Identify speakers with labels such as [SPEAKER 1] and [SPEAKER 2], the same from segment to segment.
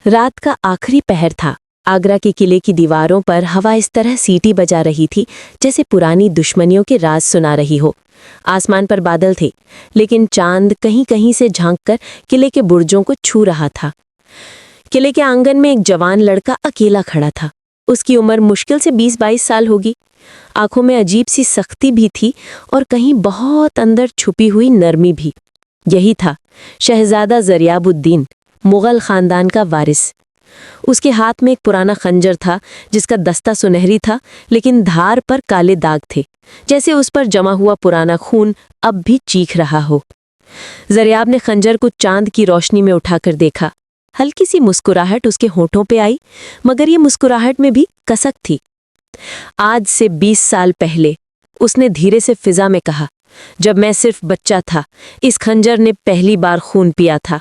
[SPEAKER 1] रात का आखिरी पहर था। आगरा के किले की दीवारों पर हवा इस तरह सीटी बजा रही थी जैसे पुरानी दुश्मनियों के राज सुना रही हो। आसमान पर बादल थे, लेकिन चांद कहीं कहीं से झांककर किले के बुर्जों को छू रहा था। किले के आंगन में एक जवान लड़का अकेला खड़ा था। उसकी उम्र मुश्किल से 20-22 साल होगी। आंखों में अजीब सी सख्ती भी थी और कहीं बहुत अंदर छुपी हुई नरमी भी। यही था शहजादा ज़रियाबुद्दीन, मुगल खानदान का वारिस। उसके हाथ में एक पुराना खंजर था जिसका दस्ता सुनहरी था, लेकिन धार पर काले दाग थे, जैसे उस पर जमा हुआ पुराना खून अब भी चीख रहा हो। ज़रियाब ने खंजर को चांद की रोशनी में उठाकर देखा। हल्की सी मुस्कुराहट उसके होठों पे आई, मगर ये मुस्कुराहट में भी कसक थी। आज से 20 साल पहले उसने धीरे से फिजा में कहा, जब मैं सिर्फ बच्चा था, इस खंजर ने पहली बार खून पिया था।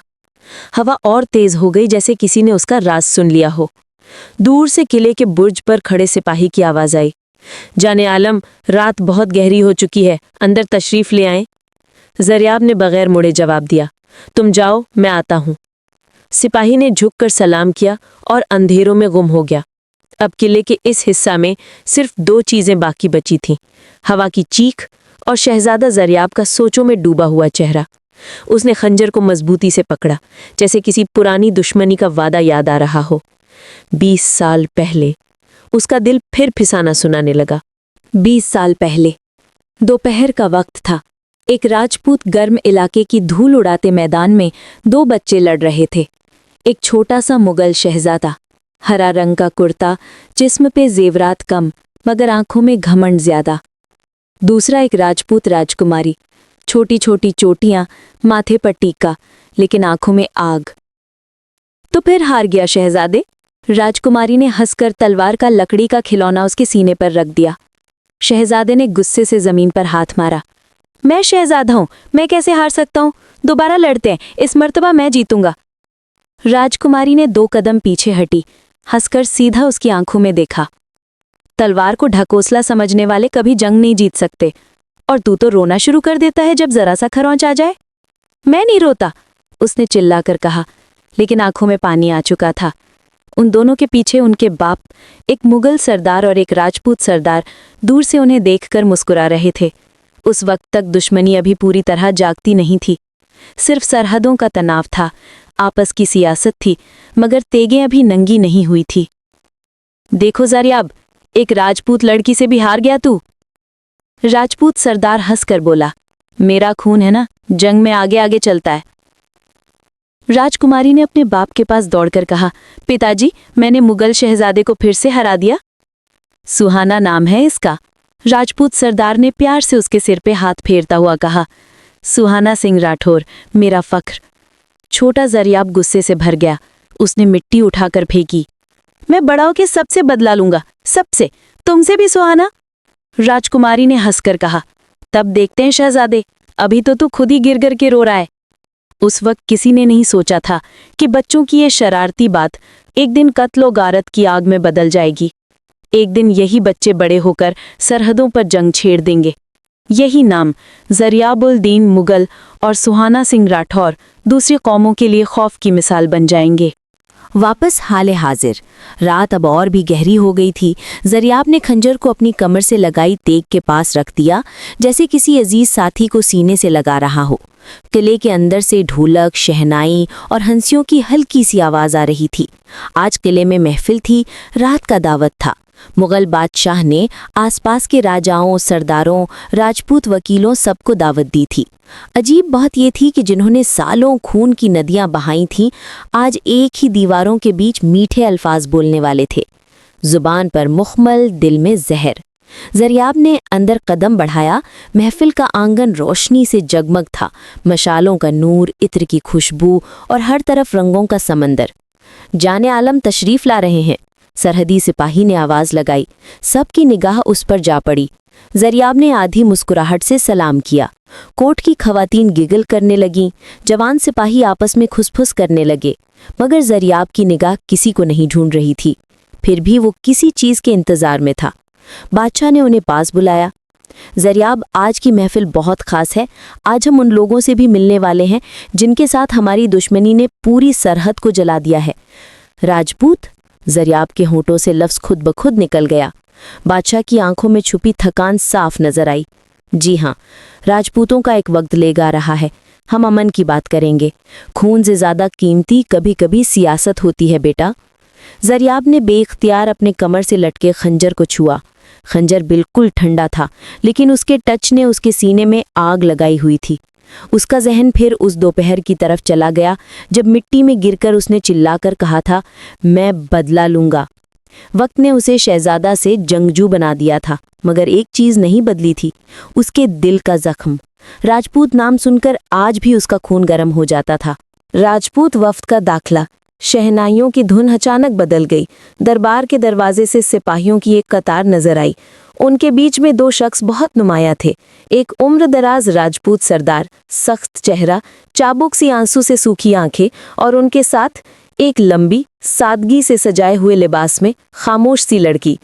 [SPEAKER 1] हवा और तेज हो गई, जैसे किसी ने उसका राज सुन लिया हो। दूर से किले के बुर्ज पर खड़े सिपाही की आवाज आई, जाने आलम, रात बहुत गहरी हो चुकी है, अंदर तशरीफ ले आएं। ज़रियाब ने बगैर मुड़े जवाब दिया, तुम जाओ, मैं आता हूं। सिपाही ने झुककर सलाम किया और अंधेरों में गुम हो गया। अब किले के इस हिस्सा में सिर्फ 2 चीजें बाकी बची थीं, हवा की चीख और शहजादा ज़रियाब का सोचों में डूबा हुआ चेहरा। उसने खंजर को मजबूती से पकड़ा, जैसे किसी पुरानी दुश्मनी का वादा याद आ रहा हो। 20 साल पहले उसका दिल फिर फिसाना सुनाने लगा। 20 साल पहले दोपहर का वक्त था। एक राजपूत गर्म इलाके की धूल उड़ाते मैदान में 2 बच्चे लड़ रहे थे। एक छोटा सा मुगल शहजादा, हरा रंग का कुर्ता, जिस्म पे जेवरात कम मगर आंखों में घमंड ज्यादा। दूसरा एक राजपूत राजकुमारी, छोटी छोटी चोटियां, माथे पर टीका, लेकिन आंखों में आग। तो फिर हार गया शहजादे? राजकुमारी ने हंसकर तलवार का लकड़ी का खिलौना उसके सीने पर रख दिया। शहजादे ने गुस्से से जमीन पर हाथ मारा। मैं शहजादा हूं, मैं कैसे हार सकता हूं? दोबारा लड़ते हैं, इस मर्तबा मैं जीतूंगा। राजकुमारी ने 2 कदम पीछे हटी, हंसकर सीधा उसकी आंखों में देखा। तलवार को ढकोसला समझने वाले कभी जंग नहीं जीत सकते, और तू तो रोना शुरू कर देता है जब जरा सा खरोंच आ जाए। मैं नहीं रोता, उसने चिल्लाकर कहा, लेकिन आंखों में पानी आ चुका था। उन दोनों के पीछे उनके बाप, एक मुगल सरदार और एक राजपूत सरदार, दूर से उन्हें देखकर मुस्कुरा रहे थे। उस वक्त तक दुश्मनी अभी पूरी तरह जागती नहीं थी। सिर्फ सरहदों का तनाव था, आपस की सियासत थी, मगर तेगें अभी नंगी नहीं हुई थी। देखो ज़रियाब, एक राजपूत लड़की से भी हार गया तू। राजपूत सरदार हंसकर बोला, मेरा खून है ना, जंग में आगे आगे चलता है। राजकुमारी ने अपने बाप के पास दौड़कर कहा, पिताजी, मैंने मुगल शहजादे को फिर से हरा दिया। सुहाना नाम है इसका। राजपूत सरदार ने प्यार से उसके सिर पे हाथ फेरता हुआ कहा, सुहाना सिंह राठौर, मेरा फख्र। छोटा ज़रियाब गुस्से से भर गया। उसने मिट्टी उठाकर फेंकी। मैं बड़ा होके सबसे बदला लूंगा, सबसे, तुमसे भी सुहाना। राजकुमारी ने हंसकर कहा, तब देखते हैं शहजादे, अभी तो तू खुद ही गिर गिर के रो रहा है। उस वक्त किसी ने नहीं सोचा था कि बच्चों की ये शरारती बात एक दिन कत्ल गारत की आग में बदल जाएगी। एक दिन यही बच्चे बड़े होकर सरहदों पर जंग छेड़ देंगे। यही नाम ज़रियाबुद्दीन मुगल और सुहाना सिंह राठौर दूसरी कौमों के लिए खौफ की मिसाल बन जाएंगे। वापस हाले हाजिर। रात अब और भी गहरी हो गई थी। ज़रियाब ने खंजर को अपनी कमर से लगाई तेग के पास रख दिया, जैसे किसी अजीज साथी को सीने से लगा रहा हो। किले के अंदर से ढोलक, शहनाई और हंसियों की हल्की सी आवाज आ रही थी। आज किले में महफिल थी, रात का दावत था। मुगल बादशाह ने आसपास के राजाओं, सरदारों, राजपूत वकीलों सबको दावत दी थी। अजीब बात यह थी कि जिन्होंने सालों खून की नदियां बहाई थीं, आज एक ही दीवारों के बीच मीठे अल्फाज बोलने वाले थे। जुबान पर मुखमल, दिल में जहर। ज़रियाब ने अंदर कदम बढ़ाया। महफिल का आंगन रोशनी से जगमग था, मशालों का नूर, इत्र की खुशबू और हर तरफ रंगों का समंदर। जाने आलम तशरीफ ला रहे हैं, सरहदी सिपाही ने आवाज लगाई। सबकी निगाह उस पर जा पड़ी। ज़रियाब ने आधी मुस्कुराहट से सलाम किया। कोर्ट की खवातीन गिगल करने लगीं, जवान सिपाही आपस में खुसफुस करने लगे, मगर ज़रियाब की निगाह किसी को नहीं ढूंढ रही थी। फिर भी वो किसी चीज के इंतजार में था। बादशाह ने उन्हें पास बुलाया। ज़रियाब, आज की महफिल बहुत खास है। आज हम उन लोगों से भी मिलने वाले हैं जिनके साथ हमारी दुश्मनी ने पूरी सरहद को जला दिया है। राजपूत? जरियाब के होंठों से लफ्ज खुद ब खुद निकल गया। बादशाह की आंखों में छुपी थकान साफ नजर आई। जी हाँ, राजपूतों का एक वक्त लेगा आ रहा है। हम अमन की बात करेंगे। खून से ज्यादा कीमती कभी कभी सियासत होती है बेटा। जरियाब ने बेइख्तियार अपने कमर से लटके खंजर को छुआ। खंजर बिल्कुल ठंडा था, लेकिन उसके टच ने उसके सीने में आग लगाई हुई थी। उसका जहन फिर उस दोपहर की तरफ चला गया जब मिट्टी में गिरकर उसने चिल्लाकर कहा था, मैं बदला लूंगा। वक्त ने उसे शहजादा से जंगजू बना दिया था, मगर एक चीज नहीं बदली थी, उसके दिल का जख्म। राजपूत नाम सुनकर आज भी उसका खून गर्म हो जाता था। राजपूत वफ्द का दाखला। शहनाइयों की धुन अचानक बदल गई। दरबार के दरवाजे से सिपाहियों की एक कतार नजर आई। उनके बीच में दो शख्स बहुत नुमाया थे। एक उम्रदराज राजपूत सरदार, सख्त चेहरा, चाबुक सी आंसू से सूखी आंखें, और उनके साथ एक लंबी, सादगी से सजाए हुए लिबास में खामोश सी लड़की।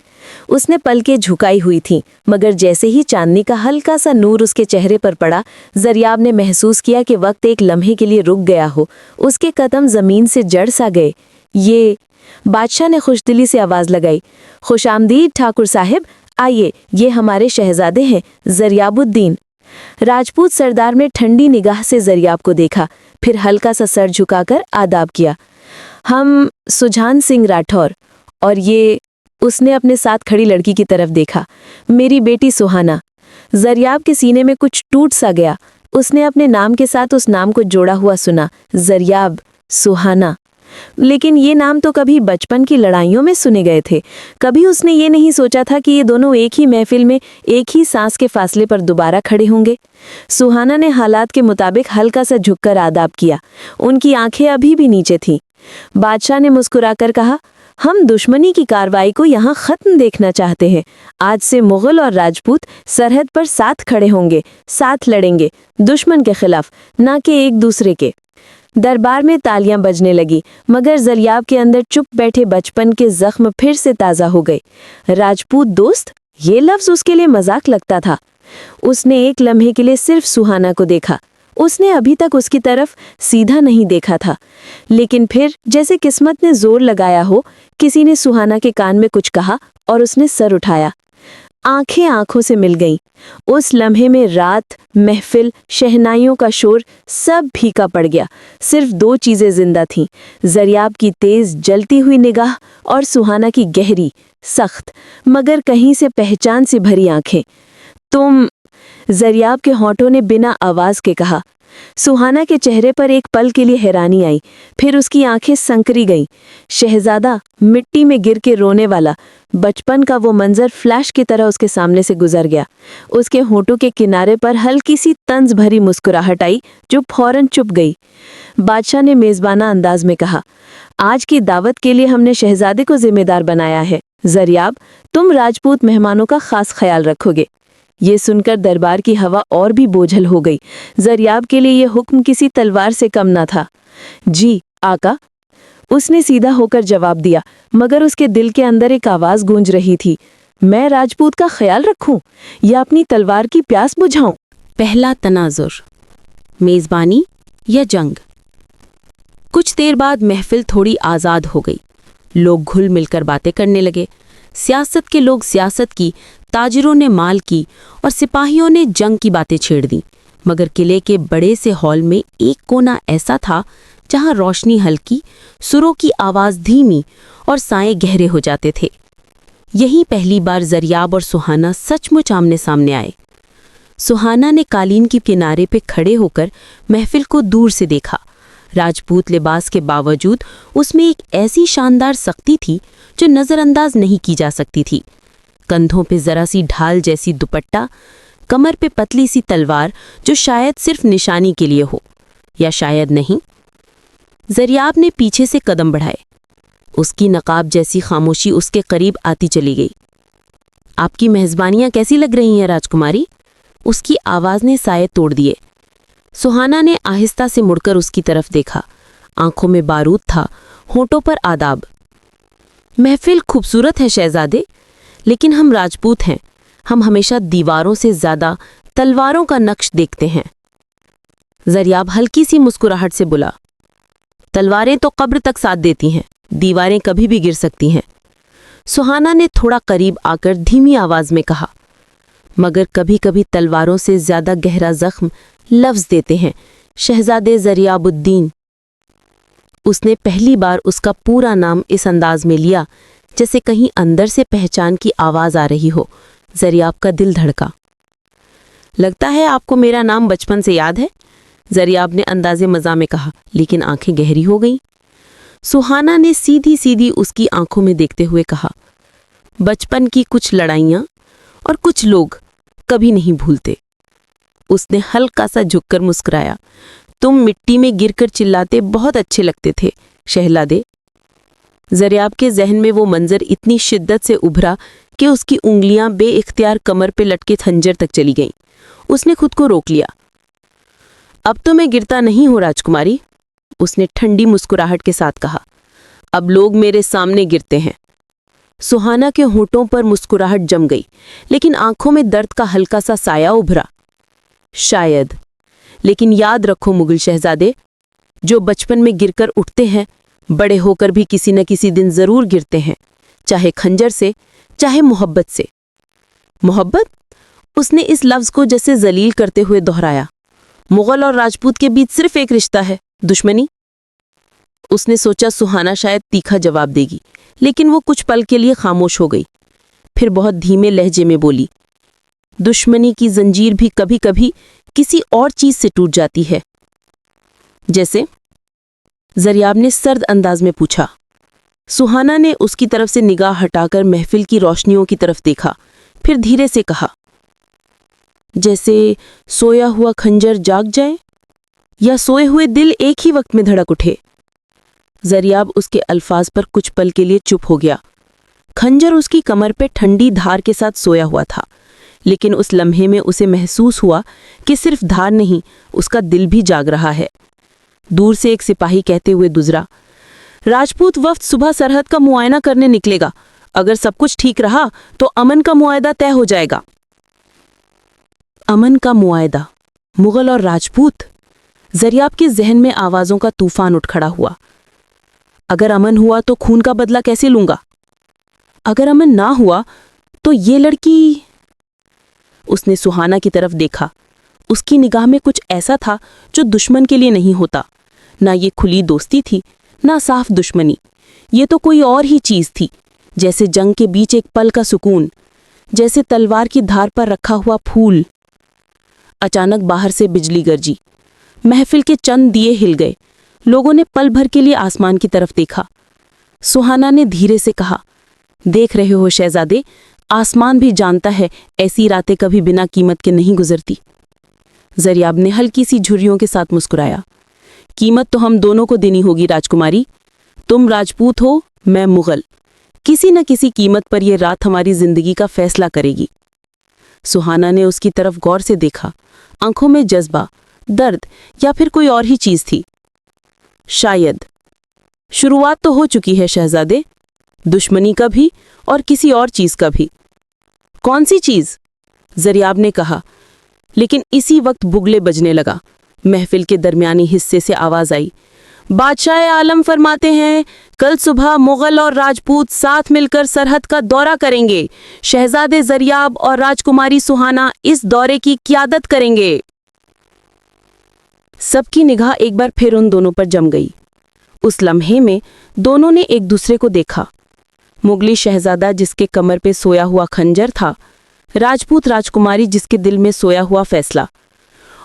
[SPEAKER 1] उसने पलकें झुकाई हुई थीं, मगर जैसे ही चांदनी का हल्का सा नूर उसके चेहरे पर पड़ा, जरियाब ने महसूस किया कि वक्त एक लम्हे के लिए रुक गया हो। उसके कदम जमीन से जड़ सा गए। ये बादशाह ने खुशदिली से आवाज लगाई, खुशामदीद ठाकुर साहिब, आइए, ये हमारे शहजादे हैं, जरियाबुद्दीन। राजपूत सरदार ने ठंडी निगाह से जरियाब को देखा, फिर हल्का सा सर झुकाकर आदाब किया। हम सुजान सिंह राठौर, और ये, उसने अपने साथ खड़ी लड़की की तरफ देखा, मेरी बेटी सुहाना। जरियाब के सीने में कुछ टूट सा गया। उसने अपने नाम के साथ उस नाम को जोड़ा हुआ सुना, जरियाब, सुहाना। लेकिन ये नाम तो कभी बचपन की लड़ाइयों में सुने गए थे। कभी उसने ये नहीं सोचा था कि ये दोनों एक ही महफिल में एक ही सांस के फासले पर दोबारा खड़े होंगे। सुहाना ने हालात के मुताबिक हल्का सा झुककर आदाब किया। उनकी आंखें अभी भी नीचे थीं। बादशाह ने मुस्कुराकर कहा, हम दुश्मनी की कार्रवाई को यहाँ खत्म देखना चाहते हैं। आज से मुगल और राजपूत सरहद पर साथ खड़े होंगे, साथ लड़ेंगे, दुश्मन के खिलाफ, ना कि एक दूसरे के। दरबार में तालियां बजने लगी, मगर जरियाब के अंदर चुप बैठे बचपन के जख्म फिर से ताज़ा हो गए। राजपूत दोस्त, ये लफ्ज़ उसके लिए मजाक लगता था। उसने एक लम्हे के लिए सिर्फ सुहाना को देखा। उसने अभी तक उसकी तरफ सीधा नहीं देखा था, लेकिन फिर जैसे किस्मत ने जोर लगाया हो, किसी ने सुहाना के कान में कुछ कहा और उसने सर उठाया। आंखें आंखों से मिल गईं। उस लम्हे में रात, महफिल, शहनाइयों का शोर सब फीका पड़ गया। सिर्फ दो चीजें जिंदा थीं, जरियाब की तेज जलती हुई निगाह और सुहाना की गहरी, सख्त, मगर कहीं से पहचान से भरी आंखें। तुम, जरियाब के होंठों ने बिना आवाज के कहा। सुहाना के चेहरे पर एक पल के लिए हैरानी आई, फिर उसकी आंखें संकरी गईं। शहजादा, मिट्टी में गिर के रोने वाला, बचपन का वो मंजर फ्लैश की तरह उसके सामने से गुजर गया। उसके होंठों के किनारे पर हल्की सी तंज भरी मुस्कुराहट आई, जो फौरन चुप गई। बादशाह ने मेजबाना अंदाज में कहा, आज की दावत के लिए हमने शहजादे को जिम्मेदार बनाया है। जरियाब, तुम राजपूत मेहमानों का खास ख्याल रखोगे। ये सुनकर दरबार की हवा और भी बोझल हो गई। जरियाब के लिए ये हुक्म किसी तलवार से कम न था। जी आका, उसने सीधा होकर जवाब दिया, मगर उसके दिल के अंदर एक आवाज गूंज रही थी, मैं राजपूत का ख्याल रखूं या अपनी तलवार की प्यास बुझाऊं?
[SPEAKER 2] पहला तनाजुर, मेजबानी या जंग। कुछ देर बाद महफिल थोड़ी आज़ाद हो गई। लोग घुल मिलकर बातें करने लगे। सियासत के लोग सियासत की, ताजिरों ने माल की और सिपाहियों ने जंग की बातें छेड़ दी। मगर किले के बड़े से हॉल में एक कोना ऐसा था जहां रोशनी हल्की, सुरों की आवाज धीमी और साए गहरे हो जाते थे। यही पहली बार जरियाब और सुहाना सचमुच आमने सामने आए। सुहाना ने कालीन के किनारे पे खड़े होकर महफिल को दूर से देखा। राजपूत लिबास के बावजूद उसमें एक ऐसी शानदार सख्ती थी जो नजरअंदाज नहीं की जा सकती थी। कंधों पे जरा सी ढाल जैसी दुपट्टा, कमर पे पतली सी तलवार जो शायद सिर्फ निशानी के लिए हो, या शायद नहीं। जरियाब ने पीछे से कदम बढ़ाए। उसकी नकाब जैसी खामोशी उसके करीब आती चली गई। आपकी मेहजबानियां कैसी लग रही हैं राजकुमारी? उसकी आवाज ने साये तोड़ दिए। सुहाना ने आहिस्ता से मुड़कर उसकी तरफ देखा। आंखों में बारूद था, होंठों पर आदाब। महफिल खूबसूरत है शहजादे, लेकिन हम राजपूत हैं। हम हमेशा दीवारों से ज्यादा तलवारों का नक्श देखते हैं। जरियाब हल्की सी मुस्कुराहट से बोला, तलवारें तो कब्र तक साथ देती हैं, दीवारें कभी भी गिर सकती हैं। सुहाना ने थोड़ा करीब आकर धीमी आवाज में कहा, मगर कभी कभी तलवारों से ज्यादा गहरा जख्म लफ्ज देते हैं, शहजादे ज़रियाबुद्दीन। उसने पहली बार उसका पूरा नाम इस अंदाज में लिया जैसे कहीं अंदर से पहचान की आवाज आ रही हो। ज़रियाब का दिल धड़का। लगता है आपको मेरा नाम बचपन से याद है, ज़रियाब ने अंदाजे मज़ा में कहा, लेकिन आंखें गहरी हो गईं। सुहाना ने सीधी सीधी उसकी आंखों में देखते हुए कहा, बचपन की कुछ लड़ाइयाँ और कुछ लोग कभी नहीं भूलते। उसने हल्का सा झुककर मुस्कुराया, तुम मिट्टी में गिरकर चिल्लाते बहुत अच्छे लगते थे शहजादे। ज़रियाब के जहन में वो मंजर इतनी शिद्दत से उभरा कि उसकी उंगलियां बेइख्तियार कमर पे लटके खंजर तक चली गईं। उसने खुद को रोक लिया। अब तो मैं गिरता नहीं हूं राजकुमारी, उसने ठंडी मुस्कुराहट के साथ कहा, अब लोग मेरे सामने गिरते हैं। सुहाना के होठों पर मुस्कुराहट जम गई, लेकिन आंखों में दर्द का हल्का सा साया उभरा। शायद, लेकिन याद रखो मुगल शहजादे, जो बचपन में गिरकर उठते हैं बड़े होकर भी किसी न किसी दिन जरूर गिरते हैं, चाहे खंजर से चाहे मोहब्बत से। मोहब्बत? उसने इस लफ्ज को जैसे जलील करते हुए दोहराया। मुगल और राजपूत के बीच सिर्फ एक रिश्ता है, दुश्मनी। उसने सोचा सुहाना शायद तीखा जवाब देगी, लेकिन वो कुछ पल के लिए खामोश हो गई। फिर बहुत धीमे लहजे में बोली, दुश्मनी की जंजीर भी कभी कभी किसी और चीज से टूट जाती है। जैसे? ज़रियाब ने सर्द अंदाज में पूछा। सुहाना ने उसकी तरफ से निगाह हटाकर महफिल की रोशनियों की तरफ देखा, फिर धीरे से कहा, जैसे सोया हुआ खंजर जाग जाए या सोए हुए दिल एक ही वक्त में धड़क उठे। ज़रियाब उसके अल्फाज पर कुछ पल के लिए चुप हो गया। खंजर उसकी कमर पे ठंडी धार के साथ सोया हुआ था, लेकिन उस लम्हे में उसे महसूस हुआ कि सिर्फ धार नहीं, उसका दिल भी जाग रहा है। दूर से एक सिपाही कहते हुए गुजरा, राजपूत वफ्द सुबह सरहद का मुआयना करने निकलेगा। अगर सब कुछ ठीक रहा तो अमन का मुआयदा तय हो जाएगा। अमन का मुआयदा? मुगल और राजपूत? ज़रियाब के जहन में आवाजों का तूफान उठ खड़ा हुआ। अगर अमन हुआ तो खून का बदला कैसे लूंगा? अगर अमन ना हुआ तो ये लड़की? उसने सुहाना की तरफ देखा। उसकी निगाह में कुछ ऐसा था जो दुश्मन के लिए नहीं होता। ना ये खुली दोस्ती थी, ना साफ दुश्मनी। ये तो कोई और ही चीज थी, जैसे जंग के बीच एक पल का सुकून, जैसे तलवार की धार पर रखा हुआ फूल। अचानक बाहर से बिजली गरजी। महफिल के चंद दिए हिल गए। लोगों ने पल भर के लिए आसमान की तरफ देखा। सुहाना ने धीरे से कहा, देख रहे हो शहजादे, आसमान भी जानता है ऐसी रातें कभी बिना कीमत के नहीं गुजरती। ज़रियाब ने हल्की सी झुर्रियों के साथ मुस्कुराया। कीमत तो हम दोनों को देनी होगी राजकुमारी। तुम राजपूत हो, मैं मुगल। किसी न किसी कीमत पर यह रात हमारी जिंदगी का फैसला करेगी। सुहाना ने उसकी तरफ गौर से देखा। आंखों में जज्बा, दर्द या फिर कोई और ही चीज थी। शायद शुरुआत तो हो चुकी है शहजादे, दुश्मनी का भी और किसी और चीज का भी। कौन सी चीज? ज़रियाब ने कहा, लेकिन इसी वक्त बुगले बजने लगा। महफिल के दरमियानी हिस्से से आवाज आई, बादशाह आलम फरमाते हैं कल सुबह मुगल और राजपूत साथ मिलकर सरहद का दौरा करेंगे। शहजादे ज़रियाब और राजकुमारी सुहाना इस दौरे की क़ियादत करेंगे। सबकी निगाह एक बार फिर उन दोनों पर जम गई। उस लम्हे में दोनों ने एक दूसरे को देखा। मुगली शहजादा जिसके कमर पे सोया हुआ खंजर था, राजपूत राजकुमारी जिसके दिल में सोया हुआ फैसला।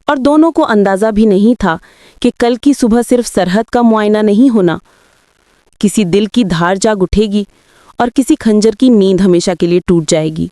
[SPEAKER 2] और दोनों को अंदाजा भी नहीं था कि कल की सुबह सिर्फ सरहद का मुआयना नहीं होना, किसी दिल की धार जाग उठेगी और किसी खंजर की नींद हमेशा के लिए टूट जाएगी।